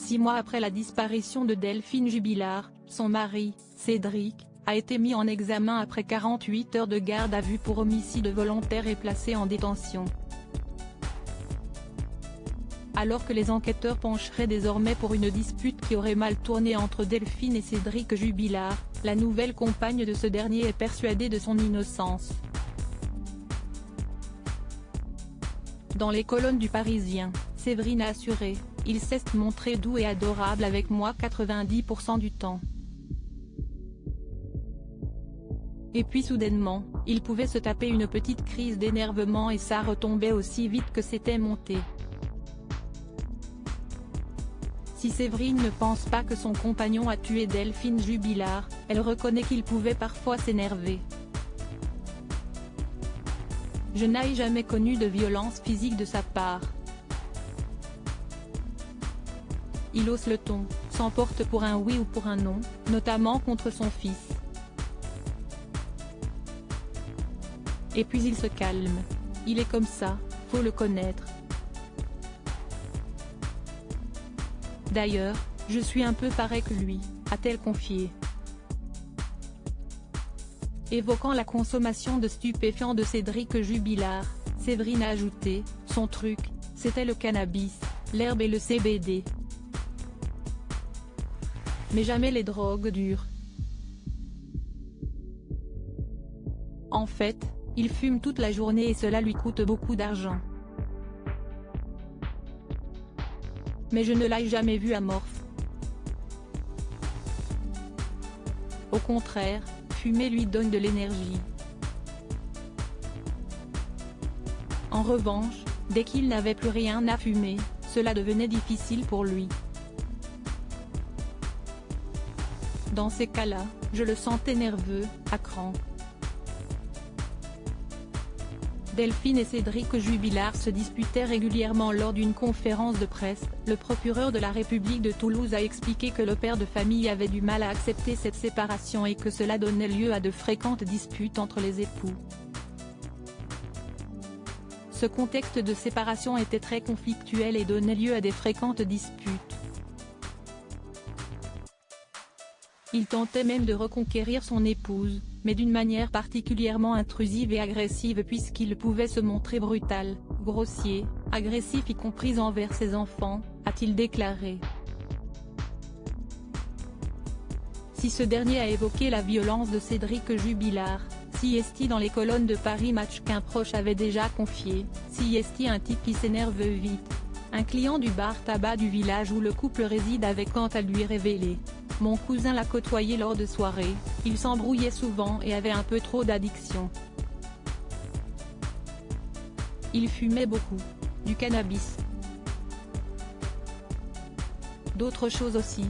6 mois après la disparition de Delphine Jubilard, son mari, Cédric, a été mis en examen après 48 heures de garde à vue pour homicide volontaire et placé en détention. Alors que les enquêteurs pencheraient désormais pour une dispute qui aurait mal tourné entre Delphine et Cédric Jubilard, la nouvelle compagne de ce dernier est persuadée de son innocence. Dans les colonnes du Parisien, Séverine a assuré « Il s'est montré doux et adorable avec moi 90% du temps. Et puis soudainement, il pouvait se taper une petite crise d'énervement et ça retombait aussi vite que c'était monté. » Si Séverine ne pense pas que son compagnon a tué Delphine Jubilard, elle reconnaît qu'il pouvait parfois s'énerver. « Je n'ai jamais connu de violence physique de sa part. Il hausse le ton, s'emporte pour un oui ou pour un non, notamment contre son fils. Et puis il se calme. Il est comme ça, faut le connaître. D'ailleurs, je suis un peu pareil que lui, a-t-elle confié. Évoquant la consommation de stupéfiants de Cédric Jubilard, Séverine a ajouté « Son truc, c'était le cannabis, l'herbe et le CBD. Mais jamais les drogues dures. En fait, il fume toute la journée et cela lui coûte beaucoup d'argent. Mais je ne l'ai jamais vu amorphe. Au contraire, fumer lui donne de l'énergie. En revanche, dès qu'il n'avait plus rien à fumer, cela devenait difficile pour lui. Dans ces cas-là, je le sentais nerveux, à cran. » Delphine et Cédric Jubilard se disputaient régulièrement lors d'une conférence de presse. Le procureur de la République de Toulouse a expliqué que le père de famille avait du mal à accepter cette séparation et que cela donnait lieu à de fréquentes disputes entre les époux. Ce contexte de séparation était très conflictuel et donnait lieu à des fréquentes disputes. Il tentait même de reconquérir son épouse, mais d'une manière particulièrement intrusive et agressive puisqu'il pouvait se montrer brutal, grossier, agressif y compris envers ses enfants, a-t-il déclaré. Si ce dernier a évoqué la violence de Cédric Jubilard, Siesti dans les colonnes de Paris Match qu'un proche avait déjà confié, Siesti un type qui s'énerve vite. Un client du bar tabac du village où le couple réside avait quant à lui révélé. Mon cousin l'a côtoyé lors de soirées, il s'embrouillait souvent et avait un peu trop d'addiction. Il fumait beaucoup. Du cannabis. D'autres choses aussi.